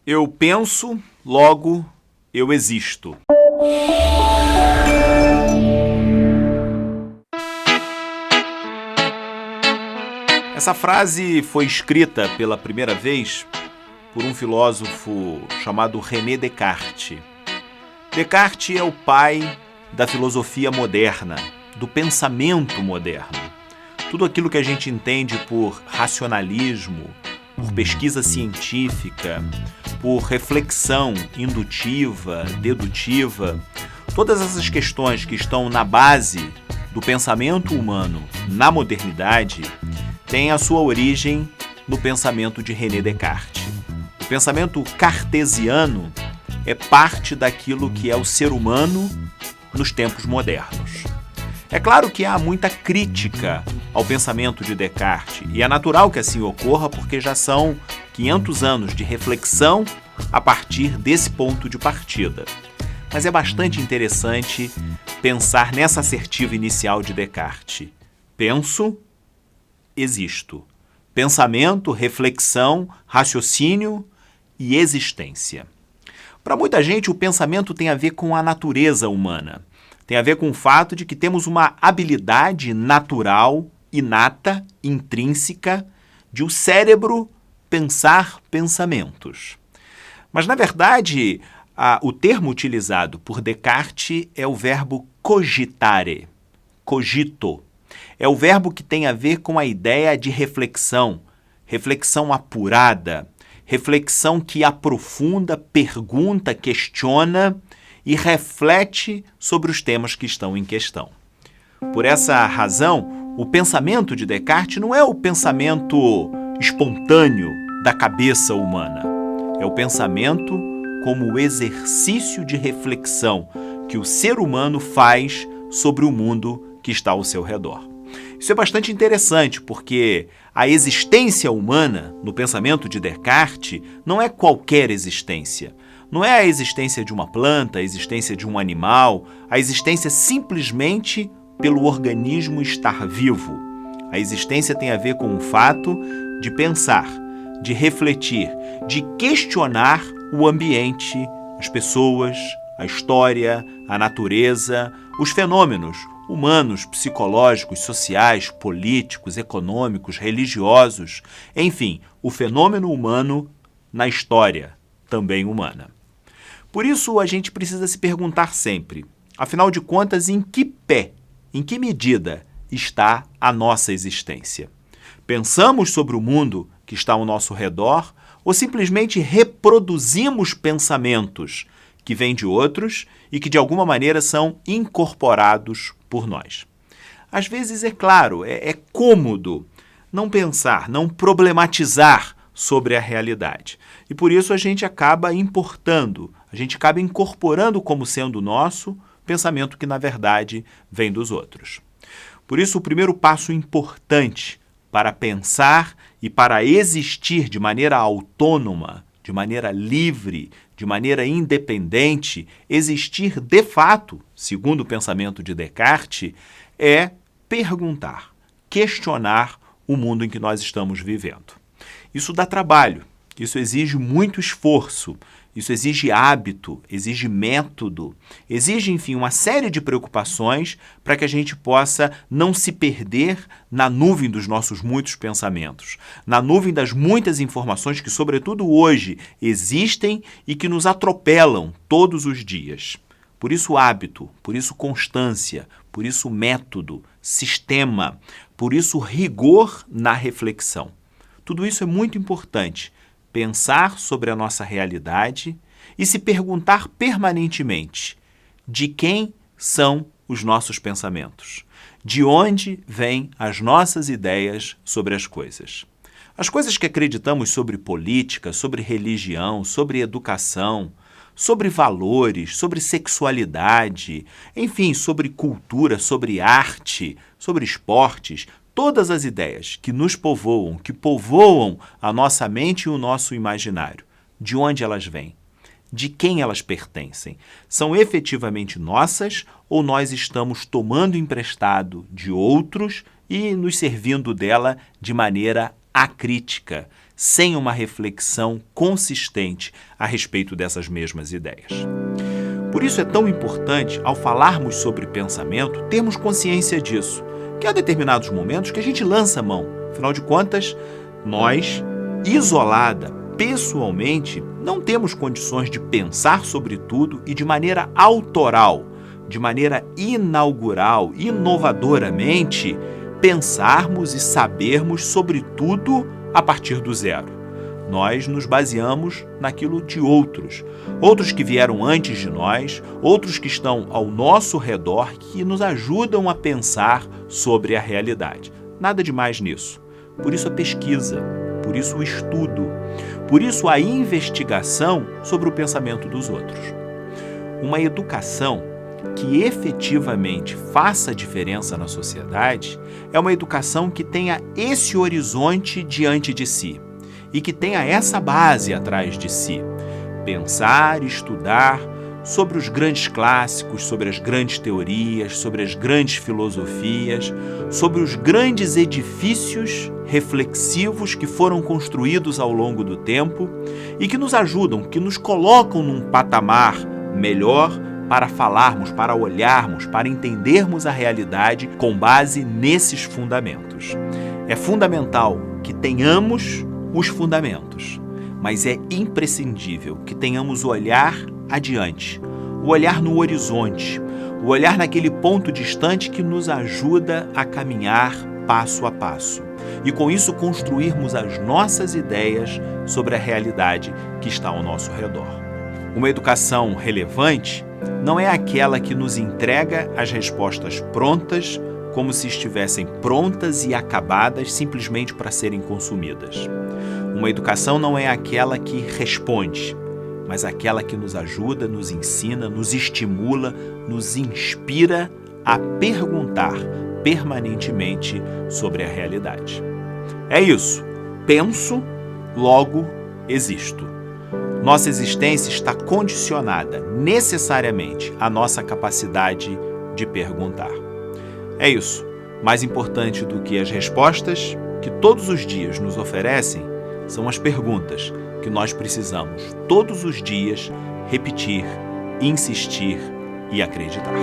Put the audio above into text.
Eu penso, logo eu existo. Essa frase foi escrita pela primeira vez por um filósofo chamado René Descartes. Descartes é o pai da filosofia moderna, do pensamento moderno. Tudo aquilo que a gente entende por racionalismo, por pesquisa científica, por reflexão indutiva, dedutiva, todas essas questões que estão na base do pensamento humano na modernidade têm a sua origem no pensamento de René Descartes. O pensamento cartesiano é parte daquilo que é o ser humano nos tempos modernos. É claro que há muita crítica ao pensamento de Descartes, e é natural que assim ocorra porque já são 500 anos de reflexão a partir desse ponto de partida. Mas é bastante interessante pensar nessa assertiva inicial de Descartes. Penso, existo. Pensamento, reflexão, raciocínio e existência. Para muita gente, o pensamento tem a ver com a natureza humana. Tem a ver com o fato de que temos uma habilidade natural, inata, intrínseca, de o cérebro pensar pensamentos. Mas, na verdade, o termo utilizado por Descartes é o verbo cogitare, cogito. É o verbo que tem a ver com a ideia de reflexão, reflexão apurada, reflexão que aprofunda, pergunta, questiona e reflete sobre os temas que estão em questão. Por essa razão, o pensamento de Descartes não é o pensamento espontâneo da cabeça humana. É o pensamento como o exercício de reflexão que o ser humano faz sobre o mundo que está ao seu redor. Isso é bastante interessante porque a existência humana, no pensamento de Descartes, não é qualquer existência. Não é a existência de uma planta, a existência de um animal, a existência simplesmente pelo organismo estar vivo. A existência tem a ver com o fato de pensar, de refletir, de questionar o ambiente, as pessoas, a história, a natureza, os fenômenos humanos, psicológicos, sociais, políticos, econômicos, religiosos, enfim, o fenômeno humano na história, também humana. Por isso, a gente precisa se perguntar sempre, afinal de contas, em que pé, em que medida está a nossa existência? Pensamos sobre o mundo que está ao nosso redor ou simplesmente reproduzimos pensamentos que vêm de outros e que de alguma maneira são incorporados por nós? Às vezes, é claro, é cômodo não pensar, não problematizar sobre a realidade. E por isso a gente acaba importando, a gente acaba incorporando como sendo nosso pensamento que, na verdade, vem dos outros. Por isso, o primeiro passo importante para pensar e para existir de maneira autônoma, de maneira livre, de maneira independente, existir de fato, segundo o pensamento de Descartes, é perguntar, questionar o mundo em que nós estamos vivendo. Isso dá trabalho, isso exige muito esforço, isso exige hábito, exige método, exige, enfim, uma série de preocupações para que a gente possa não se perder na nuvem dos nossos muitos pensamentos, na nuvem das muitas informações que, sobretudo hoje, existem e que nos atropelam todos os dias. Por isso hábito, por isso constância, por isso método, sistema, por isso rigor na reflexão. Tudo isso é muito importante. Pensar sobre a nossa realidade e se perguntar permanentemente de quem são os nossos pensamentos, de onde vêm as nossas ideias sobre as coisas. As coisas que acreditamos sobre política, sobre religião, sobre educação, sobre valores, sobre sexualidade, enfim, sobre cultura, sobre arte, sobre esportes, todas as ideias que nos povoam, que povoam a nossa mente e o nosso imaginário, de onde elas vêm? De quem elas pertencem? São efetivamente nossas ou nós estamos tomando emprestado de outros e nos servindo dela de maneira acrítica, sem uma reflexão consistente a respeito dessas mesmas ideias. Por isso é tão importante, ao falarmos sobre pensamento, termos consciência disso, que há determinados momentos que a gente lança a mão. Afinal de contas, nós, isolada, pessoalmente, não temos condições de pensar sobre tudo e de maneira autoral, de maneira inaugural, inovadoramente, pensarmos e sabermos sobre tudo a partir do zero. Nós nos baseamos naquilo de outros que vieram antes de nós, outros que estão ao nosso redor, que nos ajudam a pensar sobre a realidade. Nada de mais nisso. Por isso a pesquisa, por isso o estudo, por isso a investigação sobre o pensamento dos outros. Uma educação que efetivamente faça diferença na sociedade é uma educação que tenha esse horizonte diante de si e que tenha essa base atrás de si. Pensar, estudar sobre os grandes clássicos, sobre as grandes teorias, sobre as grandes filosofias, sobre os grandes edifícios reflexivos que foram construídos ao longo do tempo e que nos ajudam, que nos colocam num patamar melhor para falarmos, para olharmos, para entendermos a realidade com base nesses fundamentos. É fundamental que tenhamos os fundamentos, mas é imprescindível que tenhamos o olhar adiante, o olhar no horizonte, o olhar naquele ponto distante que nos ajuda a caminhar passo a passo e com isso construirmos as nossas ideias sobre a realidade que está ao nosso redor. Uma educação relevante não é aquela que nos entrega as respostas prontas, como se estivessem prontas e acabadas simplesmente para serem consumidas. Uma educação não é aquela que responde, mas aquela que nos ajuda, nos ensina, nos estimula, nos inspira a perguntar permanentemente sobre a realidade. É isso. Penso, logo existo. Nossa existência está condicionada necessariamente à nossa capacidade de perguntar. É isso. Mais importante do que as respostas que todos os dias nos oferecem são as perguntas que nós precisamos todos os dias repetir, insistir e acreditar.